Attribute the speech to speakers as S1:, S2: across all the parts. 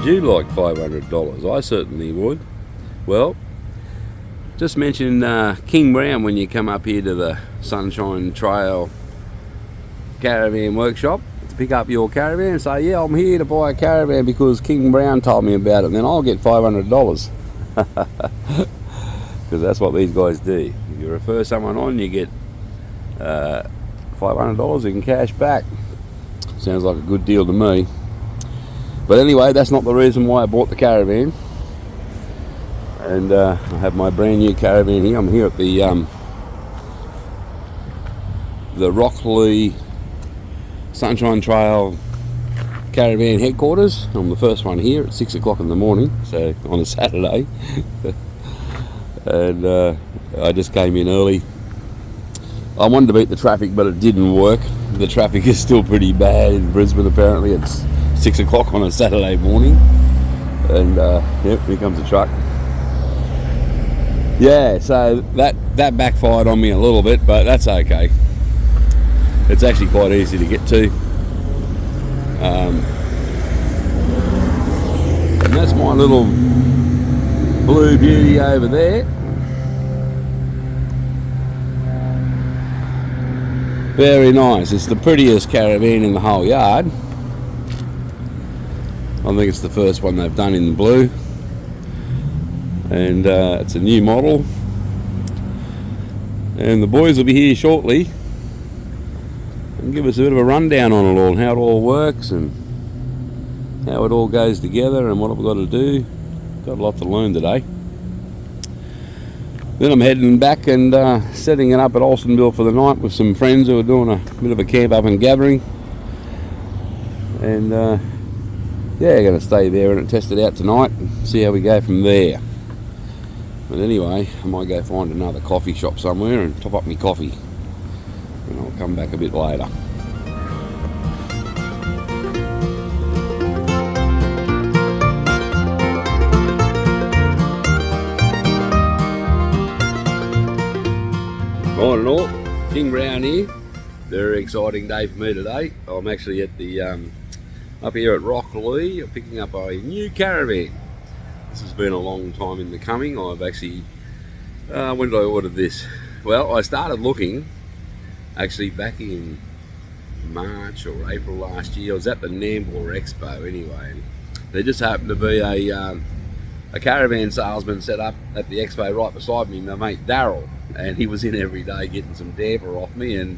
S1: Would you like $500? I certainly would. Well, just mention Kingbrowns when you come up here to the Sunshine Trail Caravan Workshop to pick up your caravan and say, yeah, I'm here to buy a caravan because Kingbrowns told me about it, and then I'll get $500. Because that's what these guys do. If you refer someone on, you get $500 in cash back. Sounds like a good deal to me. But anyway, that's not the reason why I bought the caravan. And I have my brand new caravan here. I'm here at the Rockley Sunshine Trail Caravan headquarters. I'm the first one here at 6 o'clock in the morning, so on a Saturday. And I just came in early. I wanted to beat the traffic, but it didn't work. The traffic is still pretty bad in Brisbane apparently. It's 6 o'clock on a Saturday morning. And yep, here comes the truck. Yeah, so that backfired on me a little bit, but that's okay. It's actually quite easy to get to. And that's my little blue beauty over there. Very nice. It's the prettiest caravan in the whole yard. I think it's the first one they've done in blue. And it's a new model. And the boys will be here shortly and give us a bit of a rundown on it all, how it all works and how it all goes together and what I've got to do. Got a lot to learn today. Then I'm heading back and setting it up at Olsenville for the night with some friends who are doing a bit of a camp up and gathering. And yeah, going to stay there and test it out tonight and see how we go from there. But anyway, I might go find another coffee shop somewhere and top up my coffee. And I'll come back a bit later. Morning all, Kingbrowns here. Very exciting day for me today. I'm actually at the up here at Rockley, picking up a new caravan. This has been a long time in the coming. I've actually, when did I order this? Well, I started looking actually back in March or April last year. I was at the Nambour Expo anyway. There just happened to be a caravan salesman set up at the expo right beside me, my mate Daryl, and he was in every day getting some damper off me, and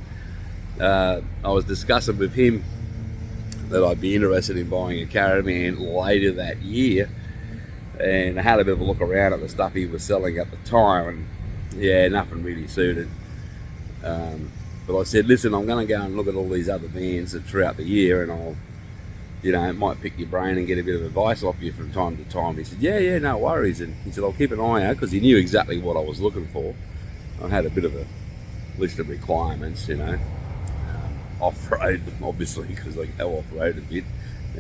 S1: I was discussing with him that I'd be interested in buying a caravan later that year, and I had a bit of a look around at the stuff he was selling at the time, and yeah, nothing really suited. But I said, listen, I'm going to go and look at all these other vans throughout the year, and I'll, you know, might pick your brain and get a bit of advice off you from time to time. He said, yeah, no worries. And he said, I'll keep an eye out, because he knew exactly what I was looking for. I had a bit of a list of requirements, you know. Off-road, obviously, because I go off-road a bit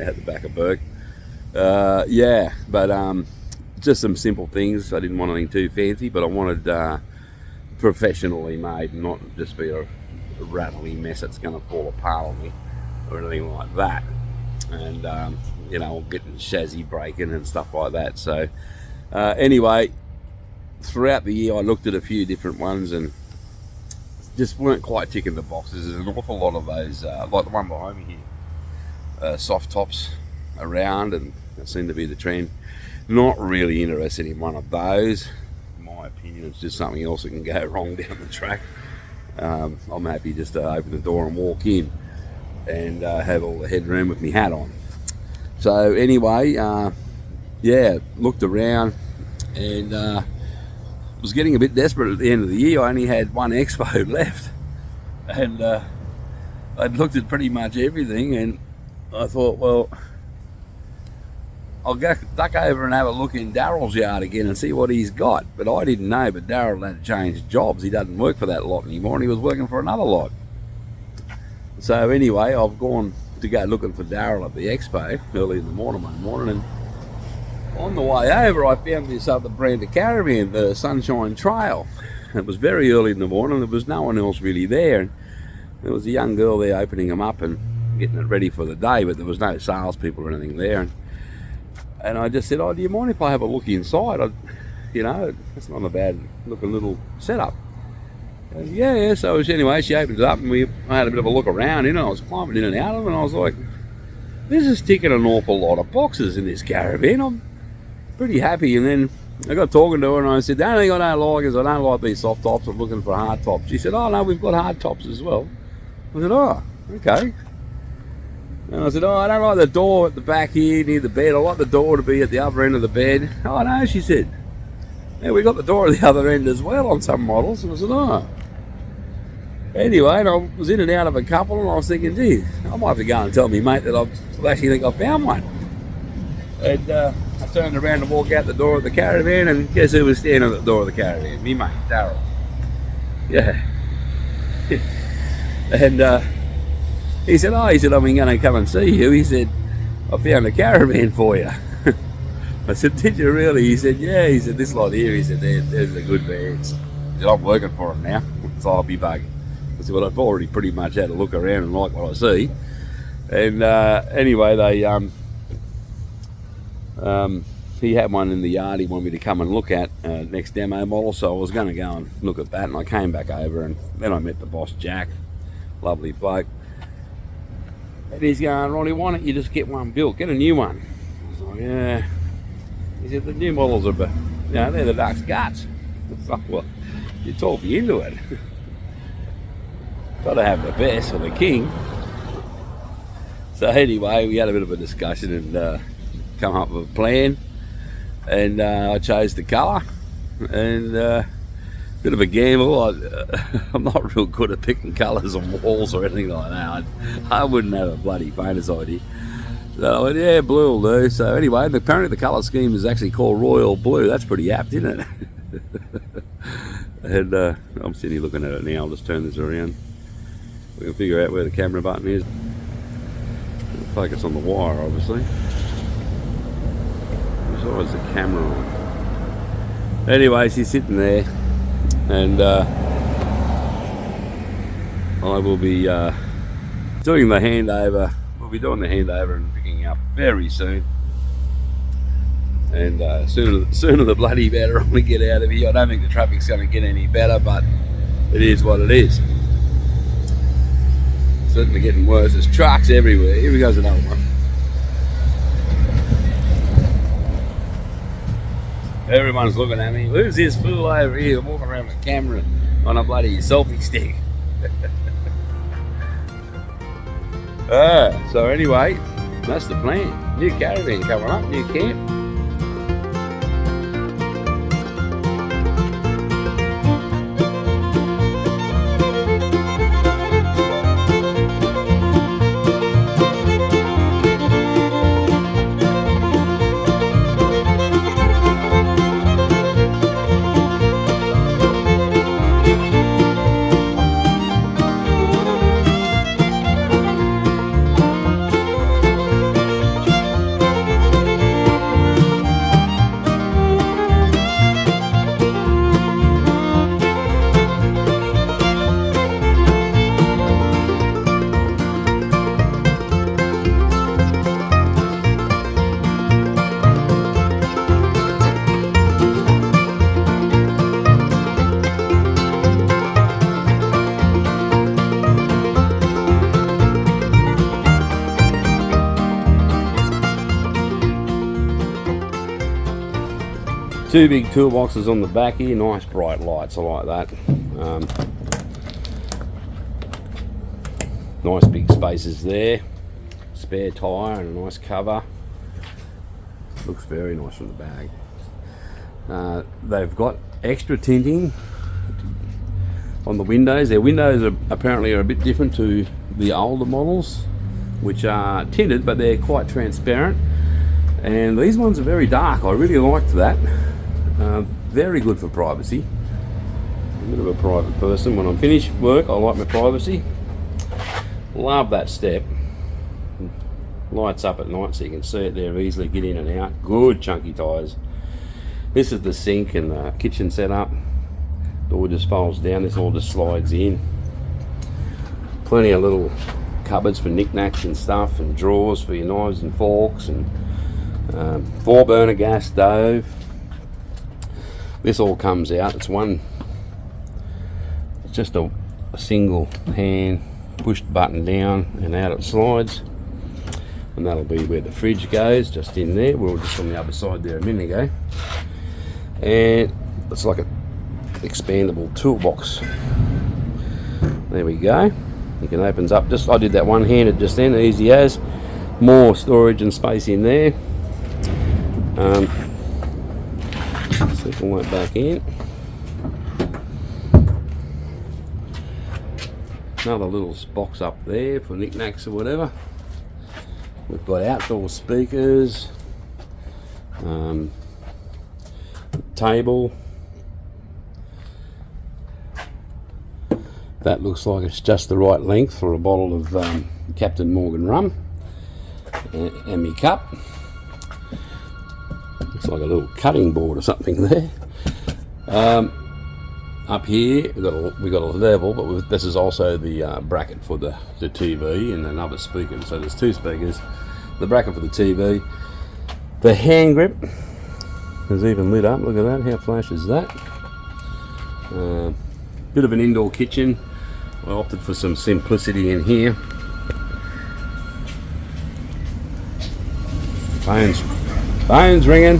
S1: out the back of Burke. Yeah, but just some simple things. I didn't want anything too fancy, but I wanted professionally made, not just be a rattly mess that's going to fall apart on me or anything like that. And you know, getting chassis breaking and stuff like that. So anyway, throughout the year I looked at a few different ones and just weren't quite ticking the boxes. There's an awful lot of those, like the one behind me here, soft tops around, and that seemed to be the trend. Not really interested in one of those. In my opinion, it's just something else that can go wrong down the track. I'm happy just to open the door and walk in and have all the headroom with my hat on. So anyway, yeah, looked around and was getting a bit desperate at the end of the year. I only had one expo left, and I'd looked at pretty much everything, and I thought, well, I'll go duck over and have a look in Daryl's yard again and see what he's got. But I didn't know, but Daryl had changed jobs. He doesn't work for that lot anymore, and he was working for another lot. So anyway, I've gone to go looking for Daryl at the expo early in the morning one morning, and on the way over I found this other brand of caravan, the Sunshine Trail. It was very early in the morning, there was no one else really there, and there was a young girl there opening them up and getting it ready for the day, but there was no salespeople or anything there. And I just said, "Oh, do you mind if I have a look inside? You know, it's not a bad looking little setup." And yeah. So anyway, she opened it up and I had a bit of a look around in it. I was climbing in and out of it, and I was like, this is ticking an awful lot of boxes in this caravan. I'm pretty happy. And then I got talking to her and I said, the only thing I don't like is I don't like these soft tops. I'm looking for hard tops. She said, "Oh no, we've got hard tops as well." I said, "Oh, okay." And I said, "Oh, I don't like the door at the back here near the bed. I like the door to be at the other end of the bed." "Oh no," she said. "Yeah, we got the door at the other end as well on some models." And I said, "Oh." Anyway, and I was in and out of a couple, and I was thinking, gee, I might have to go and tell me mate that I actually think I found one. And I turned around to walk out the door of the caravan, and guess who was standing at the door of the caravan? Me mate, Darryl. Yeah. And he said, "Oh," he said, "I'm going to come and see you." He said, "I found a caravan for you." I said, "Did you really?" He said, "Yeah." He said, "This lot here," he said, "there's the good vans." He said, "I'm working for them now, so I'll be bugging." I said, "Well, I've already pretty much had a look around and like what I see." And anyway, they he had one in the yard he wanted me to come and look at, next demo model, so I was going to go and look at that, and I came back over, and then I met the boss, Jack, lovely bloke, and he's going, "Ronnie, why don't you just get one built, get a new one?" I was like, "Yeah." He said, "The new models are, they're the duck's guts." It's like, well, you talk me into it. Got to have the best for the king. So anyway, we had a bit of a discussion and come up with a plan, and I chose the colour, and bit of a gamble. I'm not real good at picking colours on walls or anything like that. I wouldn't have a bloody faintest idea. So I went, yeah, blue will do. So anyway, apparently the colour scheme is actually called royal blue. That's pretty apt, isn't it? And I'm sitting here looking at it now. I'll just turn this around. We can figure out where the camera button is. Focus on the wire, obviously. There's always the camera on. Anyway, she's sitting there, and I will be doing the handover. We'll be doing the handover and picking up very soon. And sooner the bloody better. I'm going to get out of here. I don't think the traffic's going to get any better, but it is what it is. Certainly getting worse. There's trucks everywhere. Here we goes another one. Everyone's looking at me. Who's this fool over here walking around with a camera on a bloody selfie stick? So anyway, that's the plan. New caravan coming up, new camp. Two big toolboxes on the back here, nice bright lights, I like that. Nice big spaces there, spare tyre and a nice cover. Looks very nice from the back. They've got extra tinting on the windows. Their windows are apparently a bit different to the older models, which are tinted but they're quite transparent. And these ones are very dark. I really liked that. Very good for privacy. I'm a bit of a private person. When I'm finished work, I like my privacy. Love that step. Lights up at night so you can see it there easily, get in and out. Good chunky tyres. This is the sink and the kitchen setup. Door just folds down. This all just slides in. Plenty of little cupboards for knickknacks and stuff, and drawers for your knives and forks, and 4 burner gas stove. This all comes out. It's just a single hand pushed button down and out it slides, and that'll be where the fridge goes, just in there. We were just on the other side there a minute ago, and it's like a expandable toolbox. There we go. You can opens up. Just I did that one-handed just then, easy as. More storage and space in there. Slip that back in. Another little box up there for knickknacks or whatever. We've got outdoor speakers, table. That looks like it's just the right length for a bottle of Captain Morgan rum, and my cup. Looks like a little cutting board or something there. Up here we got a level, but this is also the bracket for the TV and another speaker. So there's 2 speakers, the bracket for the TV, the hand grip is even lit up. Look at that, how flash is that? Bit of an indoor kitchen. I opted for some simplicity in here. Phone's ringing.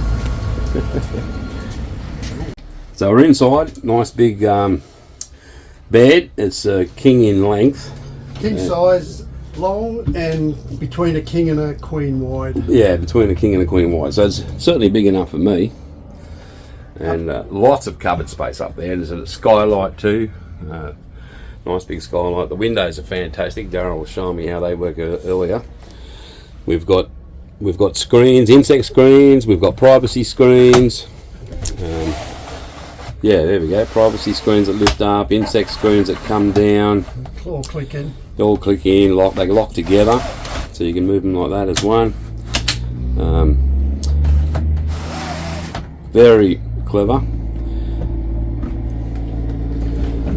S1: So we're inside, nice big bed. It's a king in length.
S2: King size, long, and between a king and a queen wide.
S1: Yeah, between a king and a queen wide. So it's certainly big enough for me. And lots of cupboard space up there. There's a skylight too. Nice big skylight. The windows are fantastic. Darryl was showing me how they work earlier. We've got screens, insect screens. We've got privacy screens. Yeah, there we go. Privacy screens that lift up, insect screens that come down.
S2: All click in.
S1: They all click in, they lock together, so you can move them like that as one. Very clever.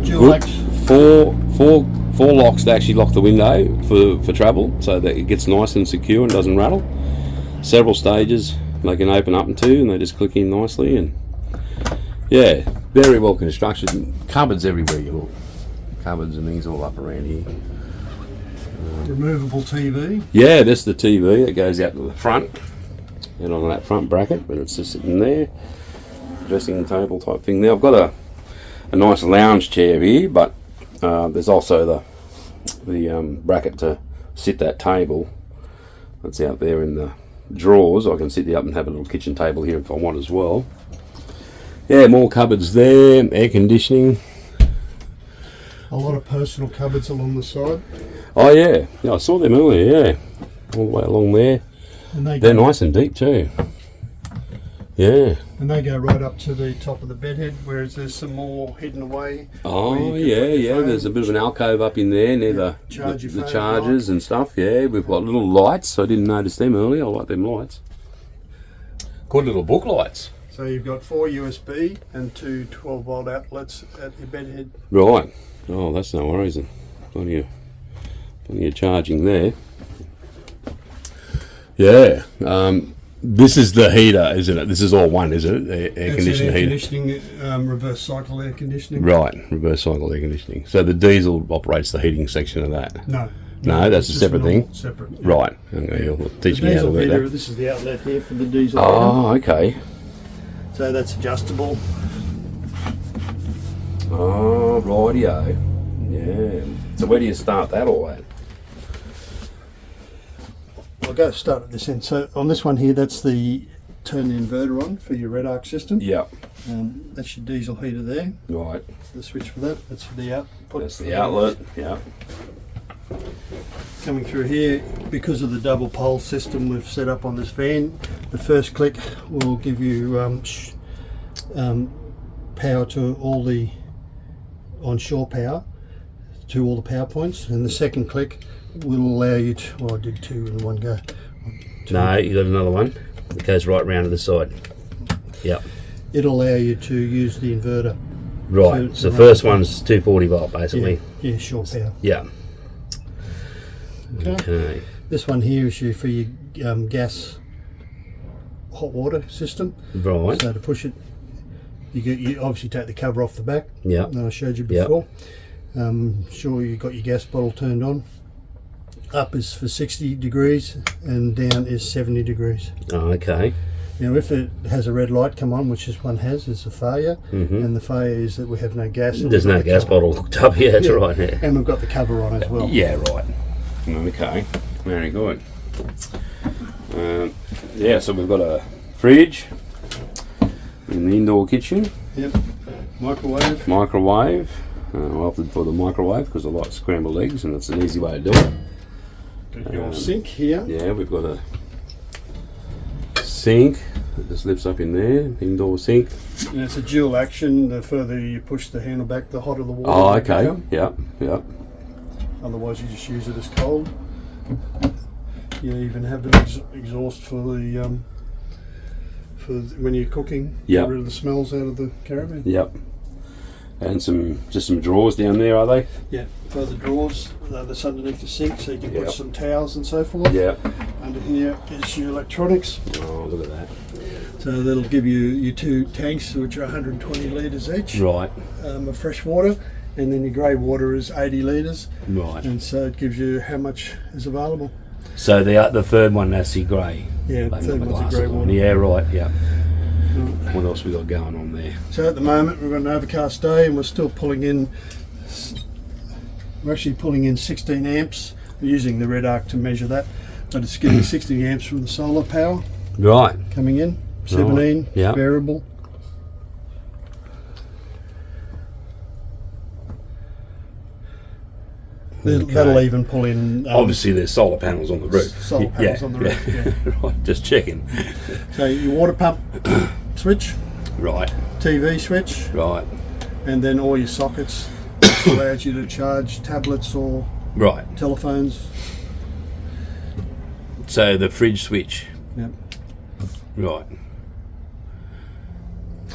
S2: Dual action.
S1: Four locks to actually lock the window for travel, so that it gets nice and secure and doesn't rattle. Several stages they can open up into, and they just click in nicely. And yeah, very well constructed. Cupboards everywhere you look. Cupboards and things all up around here.
S2: Removable TV.
S1: Yeah, that's the TV that goes out to the front and on that front bracket, but it's just sitting there. Dressing table type thing there. I've got a nice lounge chair here, but there's also the bracket to sit that table that's out there in the drawers. I can sit there up and have a little kitchen table here if I want as well. Yeah, more cupboards there, air conditioning.
S2: A lot of personal cupboards along the side.
S1: Oh yeah, I saw them earlier, yeah. All the way along there.
S2: And
S1: they're nice and deep too. Yeah.
S2: And they go right up to the top of the bed head, whereas there's some more hidden away.
S1: Oh yeah. There's a bit of an alcove up in there near the chargers and stuff. Yeah, we've got little lights. I didn't notice them earlier. I like them lights. Good little book lights.
S2: So you've got 4 USB and 2 12-volt outlets at your bed head.
S1: Right. Oh, that's no worries then. Plenty of charging there. Yeah. This is the heater, isn't it? This is all one, isn't it? Air conditioning heater.
S2: Conditioning, reverse cycle air conditioning.
S1: Right, reverse cycle air conditioning. So the diesel operates the heating section of that.
S2: No,
S1: that's a separate thing.
S2: Separate. Yeah.
S1: Right. Okay, you'll teach me how to work that.
S2: This is the outlet here for the diesel.
S1: Oh, okay.
S2: So that's adjustable.
S1: Oh, rightio. Yeah. So where do you start that all at?
S2: I'll go start at this end. So on this one here, that's the turn the inverter on for your red arc system.
S1: Yeah.
S2: That's your diesel heater there.
S1: Right.
S2: The switch for that. That's for the output.
S1: That's the outlet. Yeah.
S2: Coming through here, because of the double pole system we've set up on this van, the first click will give you power to all the onshore power to all the power points, and the second click will allow you to, well, I did 2 in one go.
S1: No, you got another one. It goes right round to the side. Yep.
S2: It'll allow you to use the inverter.
S1: Right, so the first one's 240 volt basically.
S2: Yeah, short power.
S1: Yeah.
S2: Okay. This one here is for your gas hot water system.
S1: Right.
S2: So to push it, you obviously take the cover off the back.
S1: Yeah.
S2: That I showed you before. Sure you got your gas bottle turned on. Up is for 60 degrees and down is 70 degrees.
S1: Oh, okay.
S2: Now if it has a red light come on, which this one has, it's a failure, and the failure is that we have no gas.
S1: There's no gas bottle hooked up. Yeah, that's right. Yeah.
S2: And we've got the cover on as well.
S1: Yeah, right. Okay, very good. Yeah, so we've got a fridge in the indoor kitchen.
S2: Yep. Microwave.
S1: Microwave. I opted for the microwave because I like scrambled eggs and it's an easy way to do it.
S2: Got your sink here.
S1: Yeah, we've got a sink that just lifts up in there, indoor sink.
S2: And it's a dual action. The further you push the handle back, the hotter the water
S1: Oh,
S2: will
S1: okay.
S2: become.
S1: Yeah.
S2: Otherwise, you just use it as cold. You even have an exhaust for the when you're cooking.
S1: Yep.
S2: Get rid of the smells out of the caravan.
S1: Yep. And just some drawers down there, are they?
S2: Yeah. Further drawers that's underneath the sink, so you can
S1: Yep.
S2: put some towels and so forth.
S1: Yeah.
S2: Under here is your electronics.
S1: Oh, look at that.
S2: So that'll give you your 2 tanks, which are 120 litres each.
S1: Right.
S2: Of fresh water, and then your grey water is 80 litres.
S1: Right.
S2: And so it gives you how much is available.
S1: So the third one, that's the grey.
S2: Yeah, the third one's a grey one.
S1: Yeah, right. Yeah. What else we got going on there?
S2: So at the moment we've got an overcast day and we're still pulling in. We're actually pulling in 16 amps. We're using the red arc to measure that, but it's getting 60 amps from the solar power.
S1: Right.
S2: Coming in. 17
S1: Right. Yeah.
S2: variable.
S1: Okay.
S2: That'll even pull in.
S1: Obviously, there's solar panels on the roof.
S2: Solar panels on the roof. Yeah.
S1: Right. Just checking.
S2: So your water pump switch,
S1: Right.
S2: TV switch,
S1: Right.
S2: and then all your sockets. Which allows you to charge tablets or
S1: Right.
S2: telephones.
S1: So the fridge switch.
S2: Yep.
S1: Right.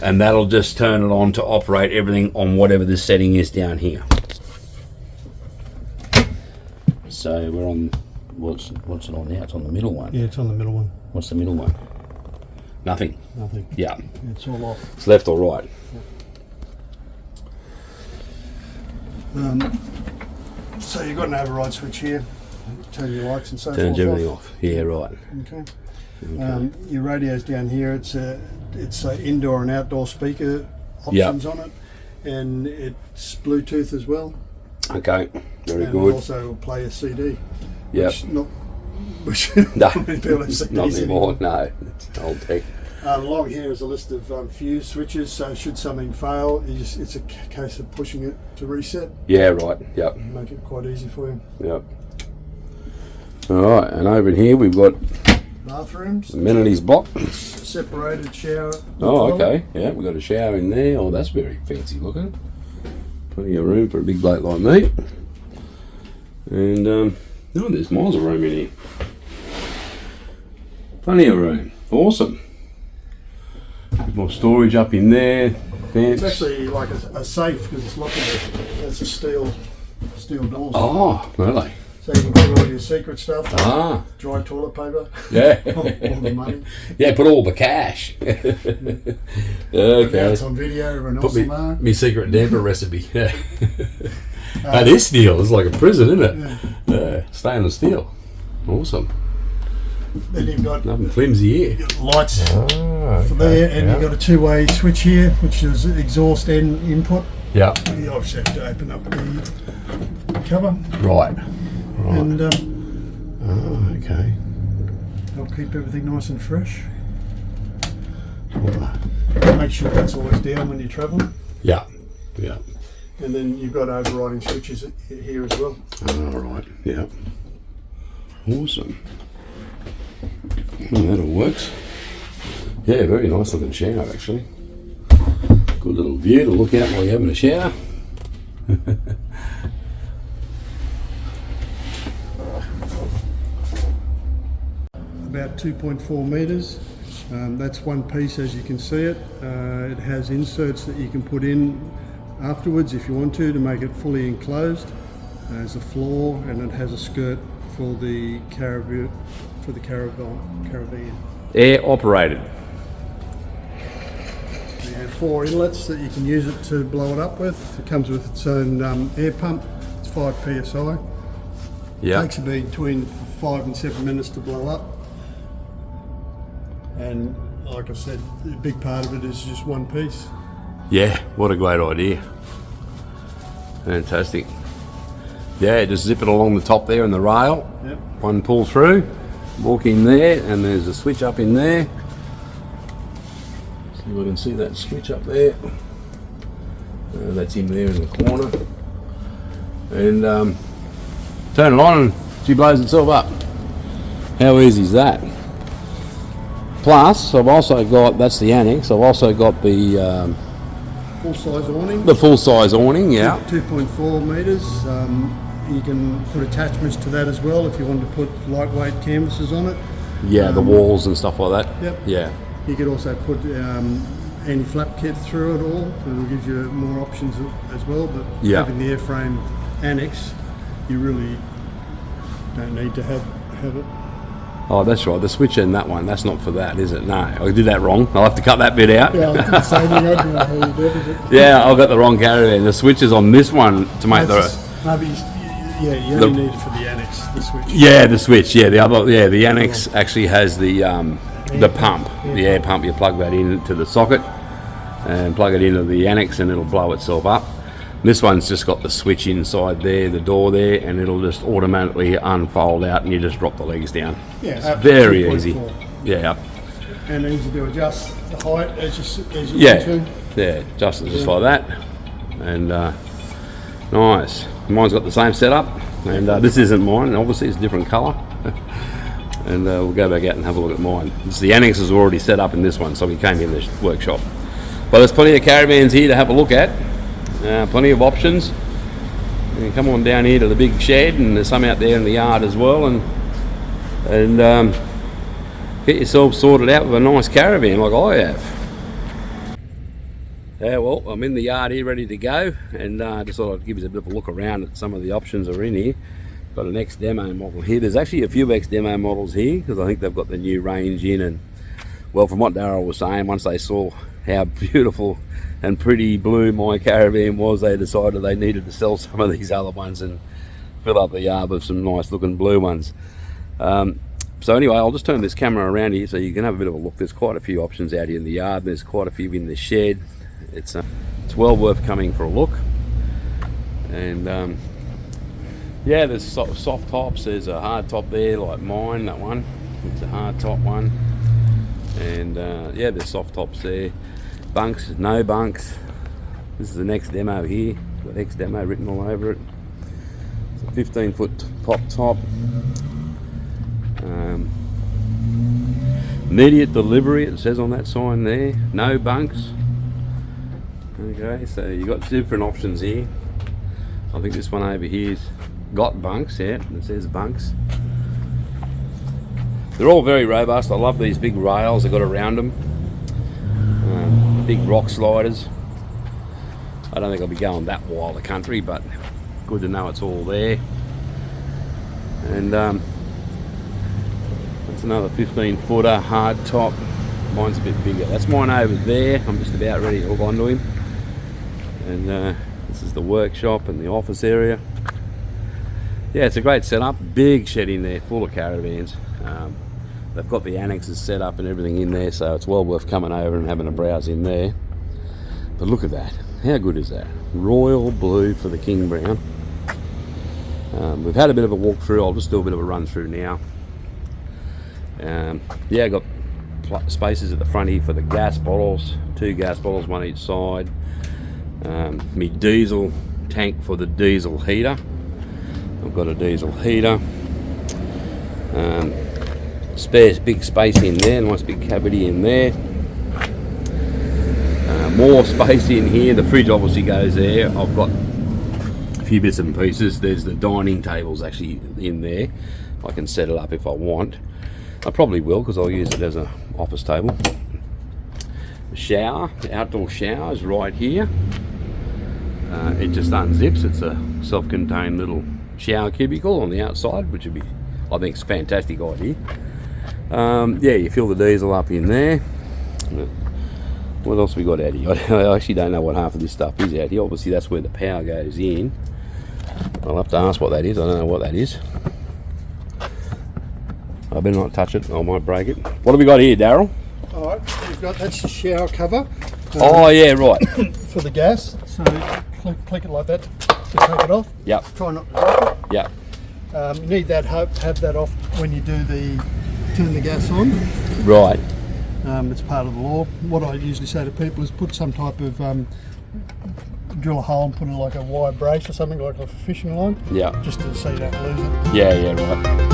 S1: And that'll just turn it on to operate everything on whatever the setting is down here. So we're on, what's it on now? It's on the middle one.
S2: Yeah, it's on the middle one.
S1: What's the middle one? Nothing.
S2: Nothing.
S1: Yeah.
S2: It's all off.
S1: It's left or right.
S2: So you've got an override switch here. Turn your lights and so forth.
S1: Turns everything off. Yeah, right.
S2: Okay.
S1: Okay.
S2: Your radio's down here. It's a indoor and outdoor speaker options on it, and it's Bluetooth as well.
S1: Okay. Very
S2: and
S1: good.
S2: Also will play a CD.
S1: Yep.
S2: Which
S1: No,
S2: not many people have CDs
S1: not anymore. No, it's old tech.
S2: Along here is a list of fuse switches. So should something fail, it's a case of pushing it to reset.
S1: Yeah, right. Yep.
S2: Make it quite easy for you.
S1: Yep. All right, and over in here we've got
S2: Bathrooms.
S1: amenities box.
S2: Separated shower.
S1: Oh,
S2: toilet.
S1: okay. Yeah, we've got a shower in there. Oh, that's very fancy looking. Plenty of room for a big bloke like me. And oh, there's miles of room in here. Plenty of room. Awesome. Bit more storage up in there. Vents.
S2: It's actually like a safe because it's lockable. It's a steel door.
S1: Oh, really?
S2: So you can put all your secret stuff.
S1: Ah.
S2: Dry toilet paper.
S1: Yeah.
S2: all the money.
S1: Yeah, put all the cash.
S2: Now
S1: Okay.
S2: it's on video and
S1: Put
S2: also
S1: me secret damper recipe. Yeah. Hey, this steel is like a prison, isn't it?
S2: Yeah.
S1: Stainless steel. Awesome.
S2: Then you've got
S1: Nothing flimsy here.
S2: lights for there, and you've got a two-way switch here, which is exhaust and input.
S1: Yeah.
S2: You obviously have to open up the cover,
S1: Right.
S2: and
S1: Oh, okay.
S2: help keep everything nice and fresh. Make sure that's always down when you're travelling.
S1: Yeah. Yeah.
S2: And then you've got overriding switches here as well.
S1: All right. Yeah. Awesome. That all works. Yeah, very nice looking shower actually. Good little view to look out while you're having a shower.
S2: About 2.4 metres. That's one piece as you can see it. It has inserts that you can put in afterwards if you want to make it fully enclosed. There's a floor and it has a skirt for the caravan.
S1: Air operated.
S2: 4 inlets that you can use it to blow it up with. It comes with its own air pump. It's 5 psi.
S1: Yeah.
S2: Takes between 5 and 7 minutes to blow up. And like I said, a big part of it is just one piece.
S1: Yeah, what a great idea. Fantastic. Yeah, just zip it along the top there and the rail.
S2: Yep.
S1: One pull through, walk in there, and there's a switch up in there. See if I can see that switch up there. That's in there in the corner. And turn it on and she blows itself up. How easy is that? Plus, I've also got, that's the Annex, I've also got the
S2: full-size awning.
S1: The full-size awning, yeah.
S2: 2.4 metres. You can put attachments to that as well if you want to put lightweight canvases on it.
S1: Yeah, the walls and stuff like that.
S2: Yep.
S1: Yeah.
S2: You could also put anti-flap kit through it all. It'll give you more options as well. But having the airframe Annex, you really don't need to have it.
S1: Oh, that's right. The switch in that one, that's not for that, is it? No, I did that wrong. I'll have to cut that bit out.
S2: Yeah, I did the same thing. I don't know how you did it.
S1: Yeah, I've got the wrong caravan. The switch is on this one to make
S2: you only need it for the Annex, the switch.
S1: Yeah, the switch. Yeah, the Annex actually has the pump, the air pump. You plug that into the socket and plug it into the Annex, and it'll blow itself up. This one's just got the switch inside there, the door there, and it'll just automatically unfold out, and you just drop the legs down.
S2: Yeah,
S1: it's very
S2: 2.4.
S1: easy. Yeah.
S2: And easy to adjust the height as you
S1: want
S2: to.
S1: Yeah, just like that. And nice. Mine's got the same setup, and this isn't mine. Obviously, it's a different colour. And we'll go back out and have a look at mine. The Annex is already set up in this one, so we came in the workshop. But there's plenty of caravans here to have a look at. Plenty of options. You can come on down here to the big shed, and there's some out there in the yard as well, and get yourself sorted out with a nice caravan like I have. Yeah, well, I'm in the yard here ready to go, and just thought I'd give you a bit of a look around at some of the options that are in here. Got an ex-demo model here. There's actually a few ex-demo models here because I think they've got the new range in, and well, from what Darryl was saying, once they saw how beautiful and pretty blue my caravan was, they decided they needed to sell some of these other ones and fill up the yard with some nice looking blue ones. So anyway, I'll just turn this camera around here so you can have a bit of a look. There's quite a few options out here in the yard. There's quite a few in the shed. It's well worth coming for a look. And yeah, there's soft tops. There's a hard top there like mine, that one. It's a hard top one. And yeah, there's soft tops there. Bunks, no bunks. This is the next demo here. Got X demo written all over it. It's a 15-foot pop top. Immediate delivery, it says on that sign there. No bunks. Okay, so you've got different options here. I think this one over here's got bunks, yeah, it says bunks. They're all very robust. I love these big rails they've got around them. Big rock sliders. I don't think I'll be going that wild a country, but good to know it's all there. And that's another 15-footer hard top. Mine's a bit bigger. That's mine over there. I'm just about ready to hook onto him. And this is the workshop and the office area. Yeah, it's a great setup. Big shed in there, full of caravans. They've got the annexes set up and everything in there, so it's well worth coming over and having a browse in there. But look at that. How good is that? Royal blue for the King Brown. We've had a bit of a walk through. I'll just do a bit of a run through now. Yeah, got spaces at the front here for the gas bottles. 2 gas bottles, one each side. Me diesel tank for the diesel heater. I've got a diesel heater. Spare big space in there, nice big cavity in there. More space in here. The fridge obviously goes there. I've got a few bits and pieces. There's the dining tables actually in there. I can set it up if I want. I probably will because I'll use it as an office table. The shower, the outdoor shower is right here. It just unzips. It's a self-contained little shower cubicle on the outside, which would be, I think, it's a fantastic idea. Yeah, you fill the diesel up in there. What else we got out here? I actually don't know what half of this stuff is out here. Obviously that's where the power goes in. I'll have to ask what that is. I don't know what that is. I better not touch it, I might break it. What have we got here, Daryl?
S2: Alright, we've got, that's the shower cover.
S1: Oh yeah, right.
S2: For the gas, so click it like that to take it off.
S1: Yep.
S2: Try not to drop it.
S1: Yep.
S2: You need that, have that off when you do turn the gas on.
S1: Right.
S2: It's part of the law. What I usually say to people is put some type of, drill a hole and put in like a wire brace or something like a fishing line.
S1: Yeah.
S2: Just to so you don't lose it.
S1: Yeah, right.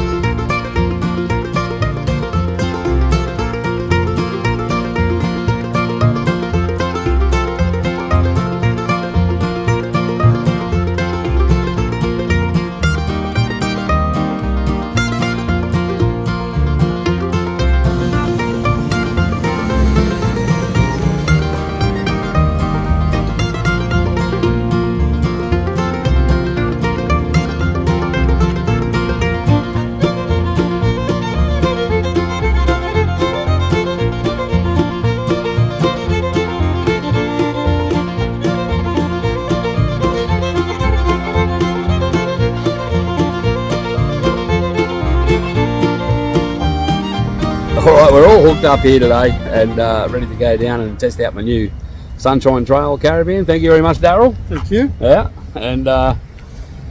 S1: Alright, we're all hooked up here today and ready to go down and test out my new Sunshine Trail caravan. Thank you very much, Daryl.
S2: Thank you.
S1: Yeah, and yeah,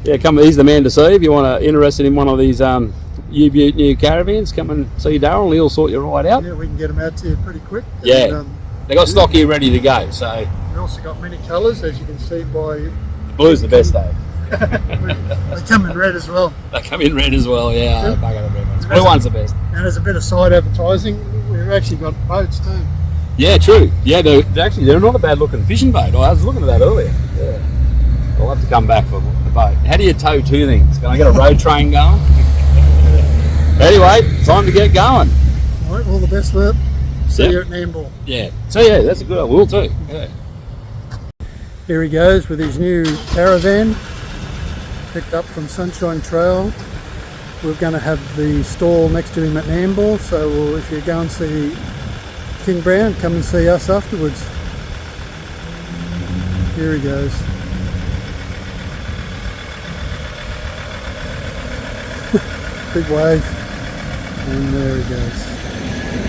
S1: he's the man to see. If you're interested in one of these U-Butte new caravans, come and see Daryl. He'll sort you right out.
S2: Yeah, we can get them out to you pretty quick.
S1: Yeah, they got stock here ready to go. So
S2: we also got many colours, as you can see by.
S1: Blue's the best though.
S2: They come in red as well.
S1: They come in red as well. Yeah,
S2: Yeah.
S1: I bugger the red ones. Blue one's the best.
S2: And there's a bit of side advertising. We've actually got boats too.
S1: Yeah, true. Yeah, they're not a bad looking fishing boat. I was looking at that earlier. Yeah. I'll have to come back for the boat. How do you tow two things? Can I get a road train going? Anyway, time to get going.
S2: All right, all the best for it. See
S1: Yep.
S2: you at Nambour.
S1: Yeah. So yeah, that's a good one. We'll too. Yeah.
S2: Here he goes with his new caravan, picked up from Sunshine Trail. We're going to have the stall next to him at Nambour, so if you go and see King Brown, come and see us afterwards. Here he goes. Big wave, and there he goes.